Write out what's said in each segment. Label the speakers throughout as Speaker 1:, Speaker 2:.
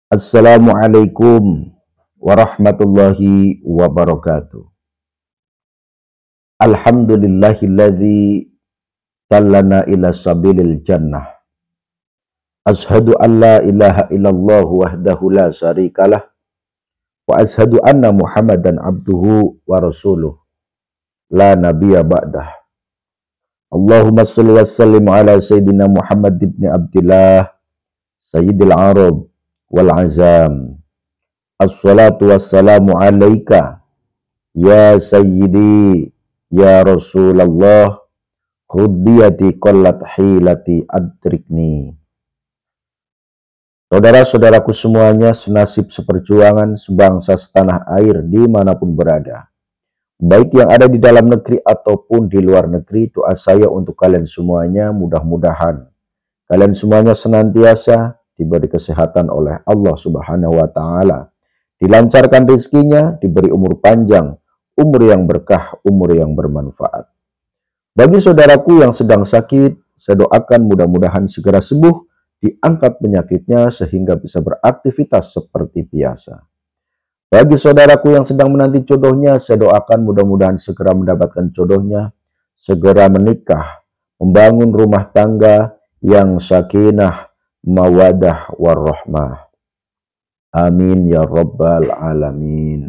Speaker 1: Assalamualaikum warahmatullahi wabarakatuh. Alhamdulillahilladzi dallana ila sabilil jannah. Ashhadu an la ilaha illallah wahdahu la syarikalah wa ashhadu anna Muhammadan abduhu wa rasuluh la nabiyya ba'dah. Allahumma shalli wa sallim ala sayyidina Muhammad ibn Abdillah sayyidil arab wal azam. Assalatu wassalamu alaika ya sayyidi ya Rasulullah, khudbiyati qallat hilati adrikni. Saudara-saudaraku semuanya, senasib seperjuangan, sebangsa setanah air dimanapun berada, baik yang ada di dalam negeri ataupun di luar negeri, doa saya untuk kalian semuanya, mudah-mudahan kalian semuanya senantiasa diberi kesehatan oleh Allah Subhanahu wa Ta'ala, dilancarkan rezekinya, diberi umur panjang, umur yang berkah, umur yang bermanfaat. Bagi saudaraku yang sedang sakit, saya doakan mudah-mudahan segera sembuh, diangkat penyakitnya sehingga bisa beraktivitas seperti biasa. Bagi saudaraku yang sedang menanti jodohnya, saya doakan mudah-mudahan segera mendapatkan jodohnya, segera menikah, membangun rumah tangga yang sakinah, mawadah, warahmah. Amin ya rabbal alamin.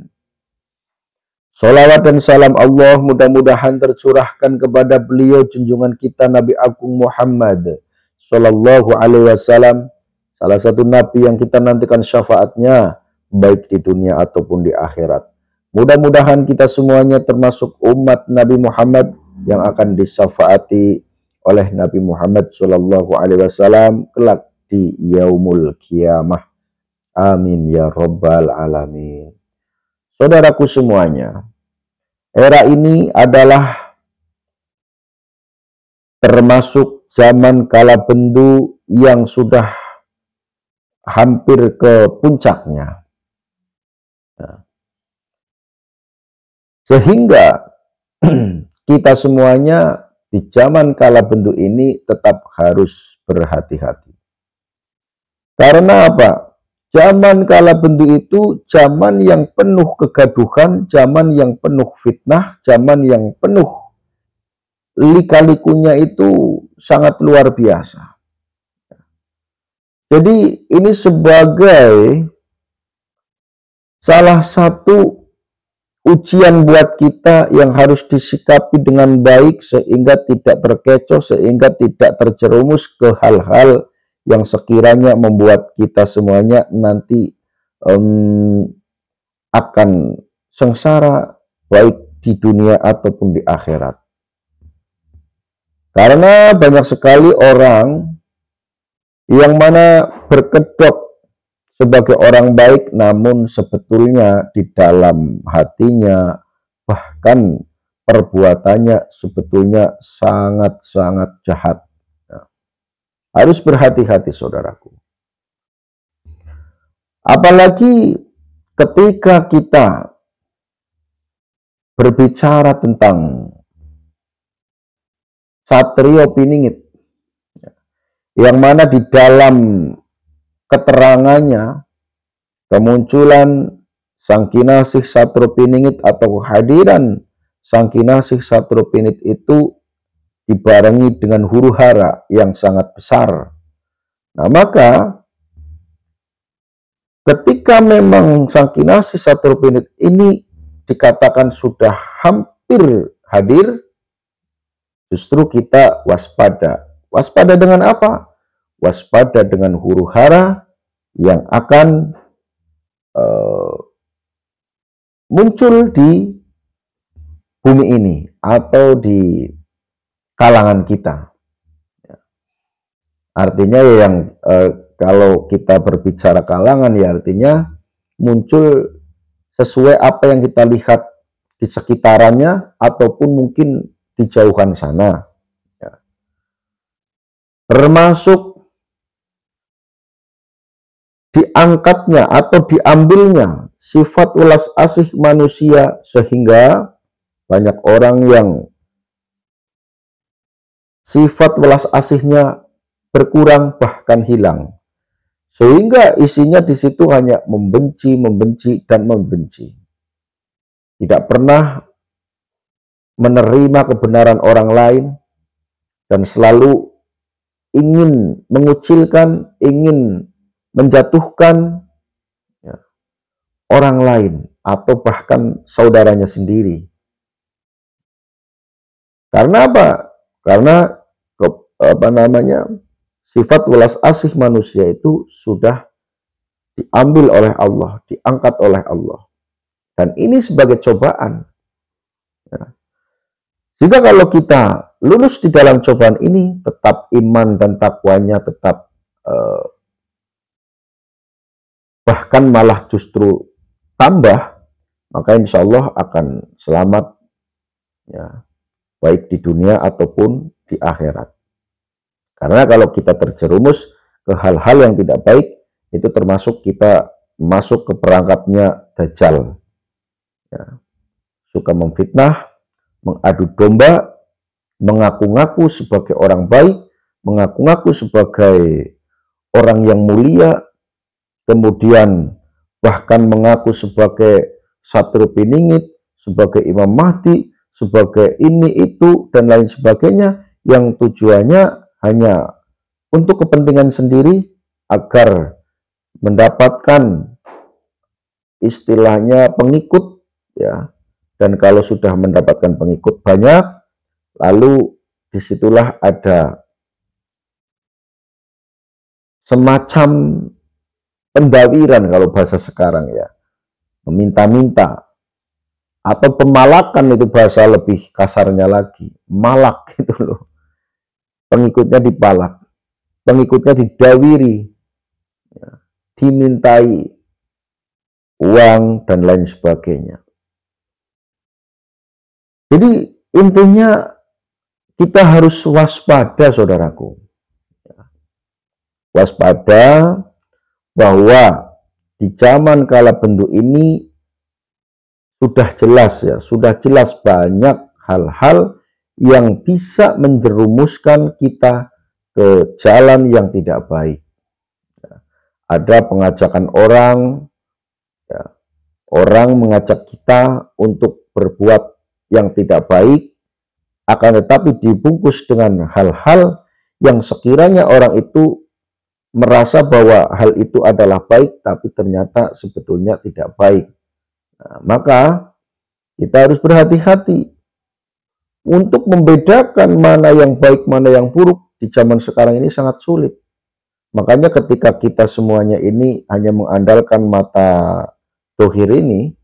Speaker 1: Salawat dan salam Allah mudah-mudahan tercurahkan kepada beliau junjungan kita Nabi Agung Muhammad Sallallahu Alaihi Wasallam, salah satu Nabi yang kita nantikan syafaatnya baik di dunia ataupun di akhirat. Mudah-mudahan kita semuanya termasuk umat Nabi Muhammad yang akan disyafaati oleh Nabi Muhammad Sallallahu Alaihi Wasallam kelak di yaumul kiamah. Amin ya rabbal alamin. Saudaraku semuanya, era ini adalah termasuk zaman kala bendu yang sudah hampir ke puncaknya. Sehingga kita semuanya di zaman kala bendu ini tetap harus berhati-hati. Karena apa? Zaman kala bendu itu zaman yang penuh kegaduhan, zaman yang penuh fitnah, zaman yang penuh lika-likunya itu sangat luar biasa. Jadi ini sebagai salah satu ujian buat kita yang harus disikapi dengan baik sehingga tidak terkecoh, sehingga tidak terjerumus ke hal-hal yang sekiranya membuat kita semuanya nanti akan sengsara baik di dunia ataupun di akhirat. Karena banyak sekali orang yang mana berkedok sebagai orang baik, namun sebetulnya di dalam hatinya bahkan perbuatannya sebetulnya sangat-sangat jahat. Harus berhati-hati saudaraku. Apalagi ketika kita berbicara tentang Satrio Piningit, yang mana di dalam keterangannya kemunculan Sang Kinasih Satrio Piningit atau kehadiran Sang Kinasih Satrio Piningit itu dibarengi dengan huru-hara yang sangat besar. Nah, maka ketika memang Sang Kinasih Satrio Piningit ini dikatakan sudah hampir hadir, justru kita waspada. Waspada dengan apa? Waspada dengan huru-hara yang akan muncul di bumi ini atau di kalangan kita. Artinya yang kalau kita berbicara kalangan ya artinya muncul sesuai apa yang kita lihat di sekitarannya ataupun mungkin di jauhan sana. Ya. Termasuk diangkatnya atau diambilnya sifat ulas asih manusia sehingga banyak orang yang sifat welas asihnya berkurang bahkan hilang. Sehingga isinya di situ hanya membenci, membenci, dan membenci. Tidak pernah menerima kebenaran orang lain, dan selalu ingin mengucilkan, ingin menjatuhkan ya, orang lain, atau bahkan saudaranya sendiri. Karena apa? Karena sifat welas asih manusia itu sudah diambil oleh Allah, diangkat oleh Allah. Dan ini sebagai cobaan. Ya. Jika kalau kita lulus di dalam cobaan ini, tetap iman dan takwanya tetap bahkan malah justru tambah, maka insya Allah akan selamat, ya, baik di dunia ataupun di akhirat. Karena kalau kita terjerumus ke hal-hal yang tidak baik, itu termasuk kita masuk ke perangkapnya Dajjal. Ya. Suka memfitnah, mengadu domba, mengaku-ngaku sebagai orang baik, mengaku-ngaku sebagai orang yang mulia, kemudian bahkan mengaku sebagai Satru Piningit, sebagai Imam Mahdi, sebagai ini, itu, dan lain sebagainya, yang tujuannya hanya untuk kepentingan sendiri agar mendapatkan istilahnya pengikut, ya. Dan kalau sudah mendapatkan pengikut banyak, lalu disitulah ada semacam pendawiran kalau bahasa sekarang, ya, meminta-minta, atau pemalakan, itu bahasa lebih kasarnya lagi, malak gitu loh. Pengikutnya dipalak, pengikutnya didawiri, ya, dimintai uang dan lain sebagainya. Jadi intinya kita harus waspada, saudaraku. Waspada bahwa di zaman kala bentuk ini sudah jelas, ya, sudah jelas banyak hal-hal yang bisa menjerumuskan kita ke jalan yang tidak baik. Ada pengajakan orang, ya, orang mengajak kita untuk berbuat yang tidak baik, akan tetapi dibungkus dengan hal-hal yang sekiranya orang itu merasa bahwa hal itu adalah baik, tapi ternyata sebetulnya tidak baik. Nah, maka kita harus berhati-hati untuk membedakan mana yang baik, mana yang buruk. Di zaman sekarang ini sangat sulit. Makanya ketika kita semuanya ini hanya mengandalkan mata dohir ini,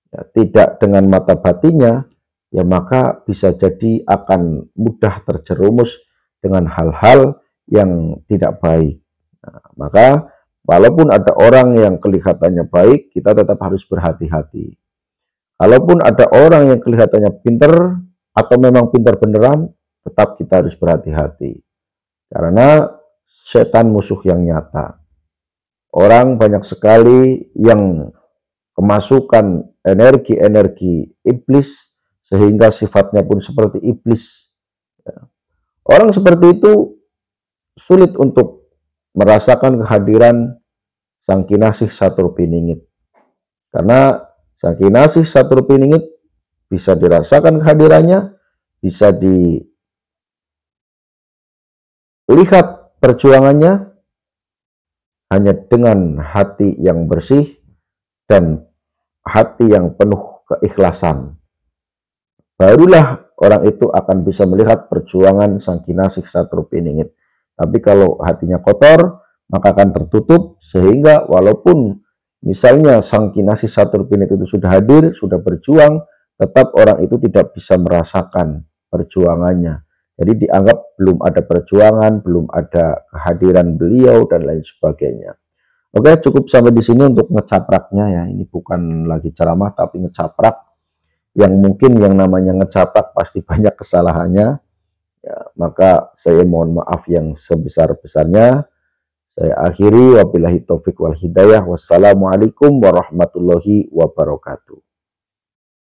Speaker 1: ya, tidak dengan mata batinnya, ya, maka bisa jadi akan mudah terjerumus dengan hal-hal yang tidak baik. Nah, maka walaupun ada orang yang kelihatannya baik, kita tetap harus berhati-hati. Kalaupun ada orang yang kelihatannya pinter, atau memang pintar beneran, tetap kita harus berhati-hati. Karena setan musuh yang nyata. Orang banyak sekali yang kemasukan energi-energi iblis, sehingga sifatnya pun seperti iblis. Orang seperti itu sulit untuk merasakan kehadiran Sang Kinasih Satru Piningit. Karena Sang Kinasih Satru Piningit bisa dirasakan kehadirannya, bisa dilihat perjuangannya hanya dengan hati yang bersih dan hati yang penuh keikhlasan. Barulah orang itu akan bisa melihat perjuangan Sang Kinasih Satru Piningit. Tapi kalau hatinya kotor, maka akan tertutup, sehingga walaupun misalnya Sang Kinasih Satru Piningit itu sudah hadir, sudah berjuang, tetap orang itu tidak bisa merasakan perjuangannya. Jadi dianggap belum ada perjuangan, belum ada kehadiran beliau, dan lain sebagainya. Oke, cukup sampai di sini untuk ngecapraknya, ya. Ini bukan lagi ceramah, tapi ngecaprak. Yang mungkin yang namanya ngecaprak pasti banyak kesalahannya. Ya, maka saya mohon maaf yang sebesar-besarnya. Saya akhiri, wabillahi taufik wal hidayah. Wassalamualaikum warahmatullahi wabarakatuh.